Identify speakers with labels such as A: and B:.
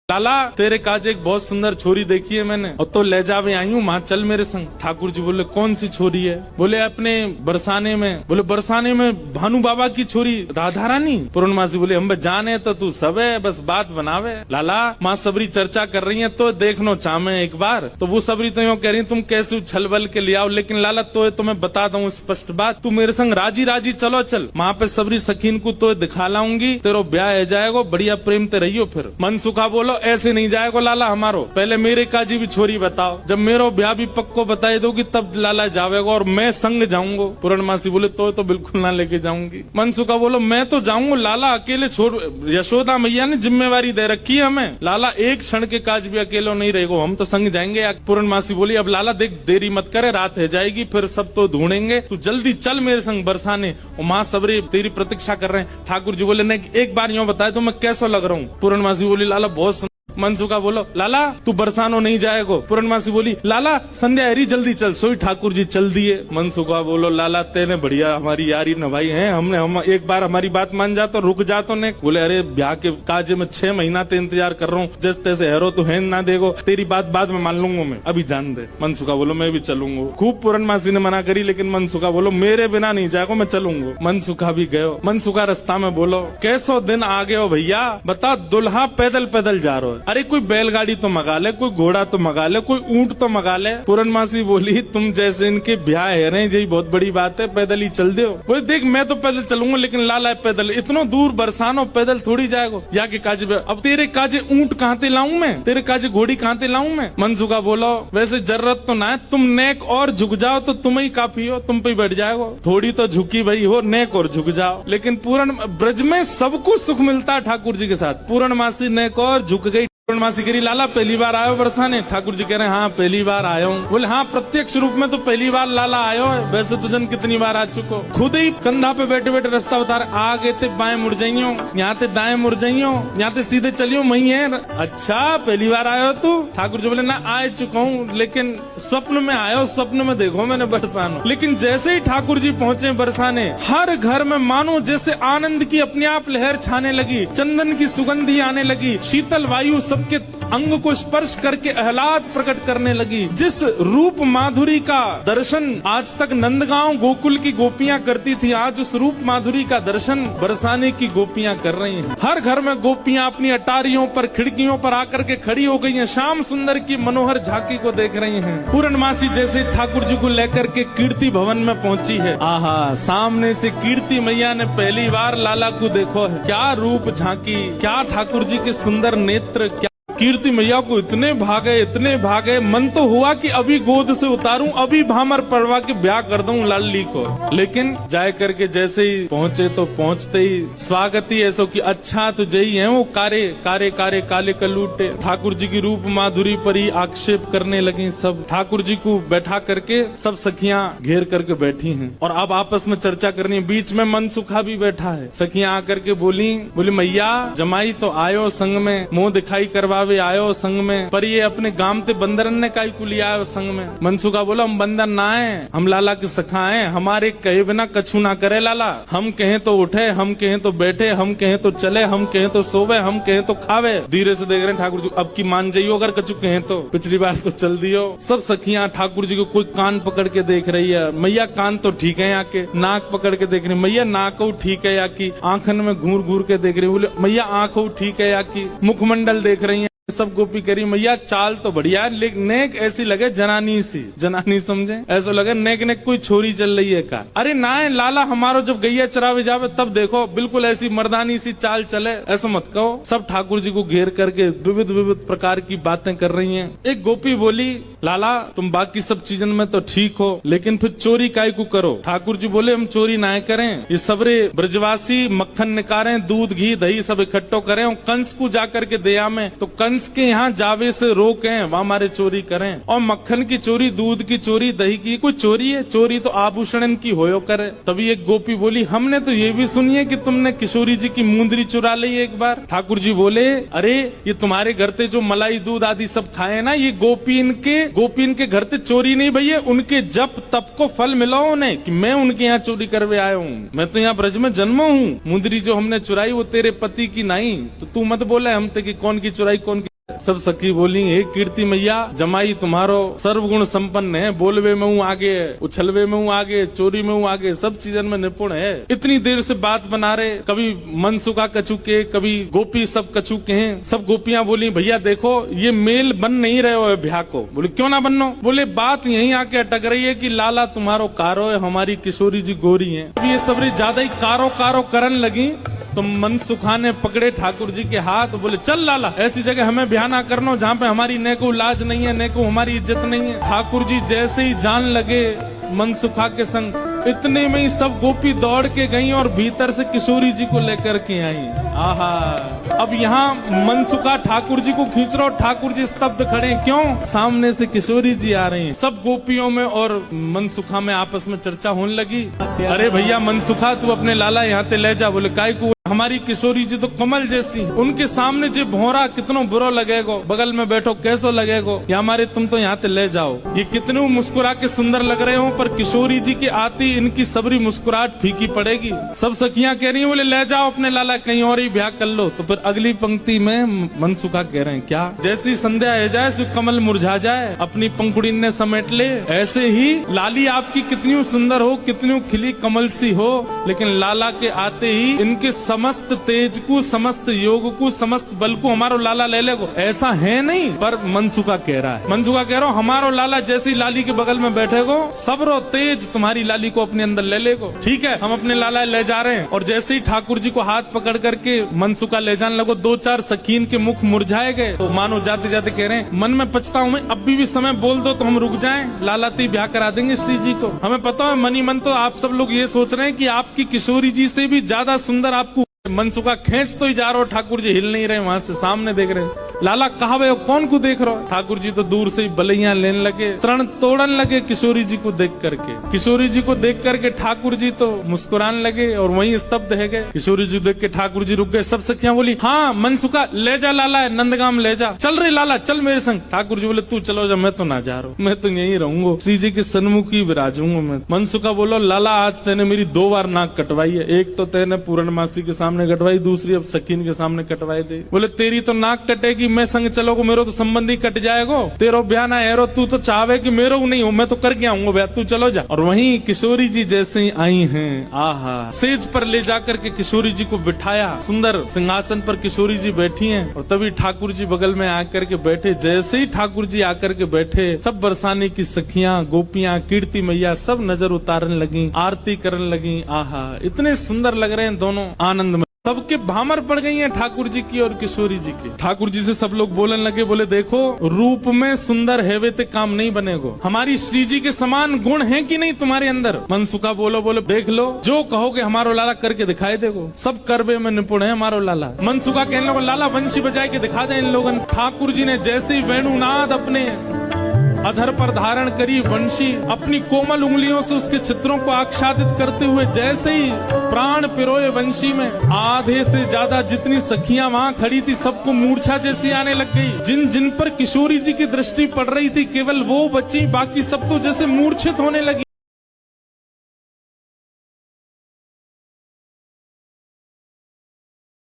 A: लाला तेरे काज एक बहुत सुंदर छोरी देखी है मैंने और तो ले जावे आई हूँ, माँ चल मेरे संग। ठाकुर जी बोले कौन सी छोरी है? बोले अपने बरसाने में। बोले बरसाने में भानु बाबा की छोरी राधा रानी? पूर्णमासी बोले हम जाने तो तू सब है, बस बात बनावे। लाला माँ सबरी चर्चा कर रही है तो देखनो चाहे एक बार। तो वो सबरी तो यूँ कह रही तुम कैसे छल बल के ले आओ, लेकिन लाला तो मैं बता दूं स्पष्ट बात, तू मेरे संग राजी राजी चलो चल, वहाँ पे सबरी सखीन को तो दिखा लाऊंगी, तेरो ब्याह है जाएगा, बढ़िया प्रेम ते रहियो। फिर मन सुखा बोलो ऐसे नहीं जाएगा लाला हमारो, पहले मेरे काजी भी छोरी बताओ, जब मेरो ब्याह भी पक्को बताई दोगी तब लाला जावेगा और मैं संग जाऊंगा। पूर्णमासी बोले तो बिल्कुल ना लेके जाऊंगी। मनसुखा बोलो मैं तो जाऊंगा लाला, अकेले छोड़, यशोदा मैया ने जिम्मेवारी दे रखी है हमें, लाला एक क्षण के काज भी अकेलो नहीं रहेगा, हम तो संग जाएंगे। पूर्णमासी बोली अब लाला देख देरी मत करे, रात है जाएगी, फिर सब तो ढूंढेंगे, तू जल्दी चल मेरे संग बरसाने, और माँ सबरी तेरी प्रतीक्षा कर रहे हैं। ठाकुर जी बोले नहीं एक बार यूँ बताए तो मैं कैसा लग रहा हूँ? पूर्णमासी बोली लाला बहुत। मनसुखा बोलो लाला तू बरसानो नहीं जाएगो? पूर्णमासी बोली लाला संध्या हरी जल्दी चल। सोई ठाकुर जी चल दिए। मनसुखा बोलो लाला तेने बढ़िया हमारी यारी नभाई है, हम एक बार हमारी बात मान जा तो रुक जा तो ने। बोले अरे ब्याह के काज में 6 महीना ते इंतजार कर रहा हूँ, जैसे तैसे हेरो तो है ना देगो, तेरी बात बाद में मान लूंगा मैं, अभी जान दे। मनसुखा बोलो मैं भी चलूंगा। खूब पूर्णमासी ने मना करी, लेकिन मनसुखा बोलो मेरे बिना नहीं जाएगा, मैं चलूंगा। मनसुखा भी गयो। मनसुखा रास्ता में बोलो कैसो दिन आ गए हो भैया, बता दुल्हा पैदल पैदल जा रहा है, अरे कोई बैलगाड़ी तो मंगा ले, कोई घोड़ा तो मंगा ले, कोई ऊंट तो मंगा ले। पूर्णमासी बोली तुम जैसे इनके ब्याह है रहे यही बहुत बड़ी बात है, पैदल ही चल दो। बोले देख मैं तो पैदल चलूंगा, लेकिन लाला पैदल इतना दूर बरसानो पैदल थोड़ी जाएगा, या के काजे अब तेरे काजे ऊंट कहाँ ते लाऊं मैं, तेरे काजे घोड़ी कहाँ ते लाऊं मैं? मनसुखा बोलो वैसे जरूरत तो ना है, तुम नेक और झुक जाओ तो तुम ही काफी हो, तुम पे बैठ जाओ, थोड़ी तो झुकी भाई हो, नेक और झुक जाओ। लेकिन पूर्ण ब्रज में सब कुछ सुख मिलता है ठाकुर जी के साथ। पूर्णमासी नेक और झुक गई। पूर्णमासी करी लाला पहली बार आयो बरसाने? ठाकुर जी कह रहे हैं हाँ पहली बार आयो हूँ। बोले हाँ प्रत्यक्ष रूप में तो पहली बार लाला आयो है, वैसे तो जन कितनी बार आ चुको। खुद ही कंधा पे बैठे बैठे रास्ता बता रहे, आगे ते बाएं मुड़ जाइयो, यहाँ ते दाएं मुड़ जाइयो, यहाँ ते सीधे चलियो, वही है। अच्छा पहली बार आयो तू? ठाकुर जी बोले ना आ चुका हूँ, लेकिन स्वप्न में आयो, स्वप्न में देखो मैंने बरसानो। लेकिन जैसे ही ठाकुर जी पहुँचे बरसाने, हर घर में मानो जैसे आनंद की अपने आप लहर छाने लगी, चंदन की सुगंधी आने लगी, शीतल वायु सबके अंग को स्पर्श करके आह्लाद प्रकट करने लगी। जिस रूप माधुरी का दर्शन आज तक नंदगांव गोकुल की गोपियां करती थी, आज उस रूप माधुरी का दर्शन बरसाने की गोपियां कर रही हैं। हर घर में गोपियां अपनी अटारियों पर खिड़कियों पर आकर के खड़ी हो गई हैं, श्याम सुंदर की मनोहर झांकी को देख रही हैं। पूर्णमासी जैसे ठाकुर जी को लेकर के कीर्ति भवन में पहुंची है, आहा सामने से कीर्ति मैया ने पहली बार लाला को देखो है, क्या रूप झांकी, क्या ठाकुर जी के सुंदर नेत्र, क्या कीर्ति मैया को इतने भागे, मन तो हुआ कि अभी गोद से उतारूं, अभी भामर पड़वा के ब्याह कर दूं लाली को। लेकिन जाए करके जैसे ही पहुंचे तो पहुंचते ही स्वागत ही ऐसा कि अच्छा तो जही है वो कारे कारे कारे काले कलूटे। ठाकुर जी की रूप माधुरी पर ही आक्षेप करने लगी सब। ठाकुर जी को बैठा करके सब सखियां घेर करके बैठी हैं और अब आपस में चर्चा करनी है। बीच में मनसुखा भी बैठा है। सखियां आकर के बोली मैया जमाई तो आयो संग में, मुंह दिखाई करवा वे आयो संग में, पर ये अपने गांव ते बंदरन ने काई को लिया आयो संग में। मनसुखा बोला हम बंदर ना है, हम लाला के सखा हैं, हमारे कहे बिना कछु ना करे लाला, हम कहें तो उठे, हम कहें तो बैठे, हम कहें तो चले, हम कहें तो सोवे, हम कहें तो खावे। धीरे से देख रहे हैं ठाकुर जी अब की मान जाइयो, अगर कछु कहें तो, पिछली बार तो चल दियो। सब सखियां ठाकुर जी को कोई कान पकड़ के देख रही है, मैया कान तो ठीक है, आके नाक पकड़ के देख रही, मैया नाक ठीक है या की, आंखन में घूर घूर के देख रही, बोले मैया आंख ठीक है या की, मुखमंडल देख रही है। सब गोपी करी मैया चाल तो बढ़िया है, लेकिन नेक ऐसी लगे जनानी सी, जनानी समझे, ऐसा लगे नेक नेक कोई छोरी चल रही है का। अरे ना है लाला हमारो जब गैया चरावे जावे तब देखो बिल्कुल ऐसी मर्दानी सी चाल चले, ऐसा मत कहो। सब ठाकुर जी को घेर करके विविध विविध प्रकार की बातें कर रही हैं। एक गोपी बोली लाला तुम बाकी सब चीजन में तो ठीक हो, लेकिन फिर चोरी काय को करो? ठाकुर जी बोले हम चोरी ना करें, ये सबरे ब्रजवासी मक्खन निकालें, दूध घी दही सब इकट्ठो करें और कंस को जाकर के दया में, तो कंस के यहाँ जावे से रोकें, वहाँ हमारे चोरी करें। और मक्खन की चोरी, दूध की चोरी, दही की कोई चोरी है? चोरी तो आभूषण की होयो करे। तभी एक गोपी बोली हमने तो ये भी सुनी है कि तुमने किशोरी जी की मुंदरी चुरा ली एक बार। ठाकुर जी बोले अरे ये तुम्हारे घर ते जो मलाई दूध आदि सब खाए ना, ये गोपीन के घर ते चोरी नहीं भैया, उनके जप तप को फल मिला उन्हें कि मैं उनके यहाँ चोरी करवे आया हूँ। मैं तो यहाँ ब्रज में जन्मा हूँ, मुंदरी जो हमने चुराई वो तेरे पति की नहीं, तो तू मत बोले हम ते कि कौन की चुराई कौन की सब सखी बोली, हे कीर्ति मैया, जमाई तुम्हारो सर्वगुण संपन्न है, बोलवे में हूँ आगे, उछलवे में हूँ आगे, चोरी में हूँ आगे, सब चीजन में निपुण है। इतनी देर से बात बना रहे, कभी मनसुखा कछु के, कभी गोपी, सब कछु के हैं। सब गोपियां बोली, भैया देखो ये मेल बन नहीं रहे हो ब्याह को। बोले क्यों ना बननो? बोले बात यहीं आके अटक रही है कि लाला तुम्हारो कारो है, हमारी किशोरी जी गोरी है। अब ये सबरी ज्यादा ही कारो कारो करन लगी तो मनसुखा ने पकड़े ठाकुर जी के हाथ, बोले चल लाला, ऐसी जगह हमें ब्याह ना करनो जहाँ पे हमारी न को लाज नहीं है, न को हमारी इज्जत नहीं है। ठाकुर जी जैसे ही जान लगे मनसुखा के संग, इतने में ही सब गोपी दौड़ के गई और भीतर से किशोरी जी को लेकर के आई। आहा, अब यहाँ मनसुखा ठाकुर जी को खींच रहा, ठाकुर जी स्तब्ध खड़े, क्यों? सामने से किशोरी जी आ रही हैं। सब गोपियों में और मनसुखा में आपस में चर्चा होने लगी। अरे भैया मनसुखा, तू अपने लाला यहाँ ते ले जा। बोले काय को? हमारी किशोरी जी तो कमल जैसी, उनके सामने जो भौरा कितनो बुरा लगेगो, बगल में बैठो कैसो लगेगो, या हमारे तुम तो यहाँ ते ले जाओ। ये कितने मुस्कुरा के सुंदर लग रहे हो, पर किशोरी जी के आती इनकी सबरी मुस्कुराहट फीकी पड़ेगी। सब सखियां कह रही हैं, बोले ले जाओ अपने लाला, कहीं और ही ब्याह कर लो। तो फिर अगली पंक्ति में मनसुखा कह रहे हैं, क्या? जैसी संध्या है जाए सो कमल मुरझा जाए, अपनी पंखुड़ी ने समेट ले। ऐसे ही लाली आपकी कितनी सुंदर हो, कितनी खिली कमल सी हो, लेकिन लाला के आते ही इनके समस्त तेज को, समस्त योग को, समस्त बल को हमारो लाला ले लेगो, ऐसा है नहीं। पर मनसुखा कह रहा है, मनसुखा कह रहा हूँ, हमारो लाला जैसी लाली के बगल में बैठेगो, सबरो तेज तुम्हारी लाली को अपने अंदर ले लेगो। ठीक है, हम अपने लाला ले जा रहे हैं। और जैसे ही ठाकुर जी को हाथ पकड़ करके मनसुखा ले जाने लगो, दो चार सखीन के मुख मुरझाए गए। तो मानो जाते जाते कह रहे हैं, मन में पछताऊं मैं, अब भी समय बोल दो तो हम रुक जाएं, लाला ती ब्याह करा देंगे श्री जी को। हमें पता है मनी मन तो आप सब लोग ये सोच रहे हैं कि आपकी किशोरी जी से भी ज्यादा सुंदर आपको। मनसुखा खींच तो ही जा रहा हो, ठाकुर जी हिल नहीं रहे, वहां से सामने देख रहे हैं। लाला कहा वे कौन को देख रहा हो? ठाकुर जी तो दूर से ही बलैया लेने लगे, तरण तोड़न लगे किशोरी जी को देख करके। किशोरी जी को देख करके ठाकुर जी तो मुस्कुराने लगे और वहीं स्तब्ध है गए। किशोरी जी देख के ठाकुर जी रुक गए। सब सखियां बोली, हाँ मनसुखा ले जा लाला, नंदगाम ले जा। चल रहे लाला, चल मेरे संग। ठाकुर जी बोले तू चलो जा, मैं तो ना जा रहा हूँ, मैं तो यहीं रहूंगा, श्री जी के सन्मुख ही विराजूंगा मैं। मनसुखा बोलो, लाला आज तेने मेरी 2 बार नाक कटवाई है, एक तो तेने पूर्णमासी के सामने कटवाई, दूसरी अब सकीन के सामने कटवाई दे। बोले तेरी तो नाक कटेगी, मैं संग चलोगो, मेरो तो संबंधी कट जाएगो, तेरो ब्याह ना है, तू तो चाहे कि मेरो नहीं हो, मैं तो कर गया हूँ ब्याह, तू चलो जा। और वहीं किशोरी जी जैसे ही आई हैं, आहा, सेज पर ले जाकर के किशोरी जी को बिठाया, सुंदर सिंहासन पर किशोरी जी बैठी हैं। और तभी ठाकुर जी बगल में आकर के बैठे। जैसे ही ठाकुर जी आकर के बैठे, सब बरसाने की सखियां, गोपियां, कीर्ति मैया सब नजर उतारने लगी, आरती करने लगी। आहा, इतने सुंदर लग रहे हैं दोनों, आनंद में सबके भामर पड़ गई हैं ठाकुर जी की और किशोरी जी की। ठाकुर जी से सब लोग बोलने लगे, बोले देखो रूप में सुंदर है वे ते काम नहीं बनेगो, हमारी श्री जी के समान गुण है कि नहीं तुम्हारे अंदर? मनसुखा बोले देख लो, जो कहोगे हमारो लाला करके दिखाई देगो, सब करवे में निपुण है हमारो लाला। मनसुखा कहने लगा, लाला वंशी बजाए के दिखा दे इन लोगन। ठाकुर जी ने जैसे ही वेणुनाद अपने अधर पर धारण करी, वंशी अपनी कोमल उंगलियों से उसके चित्रों को आच्छादित करते हुए जैसे ही प्राण पिरोए वंशी में, आधे से ज्यादा जितनी सखियां वहां खड़ी थी सबको मूर्छा जैसी आने लग गई। जिन जिन पर किशोरी जी की दृष्टि पड़ रही थी केवल वो बची, बाकी सब तो जैसे मूर्छित होने लगी।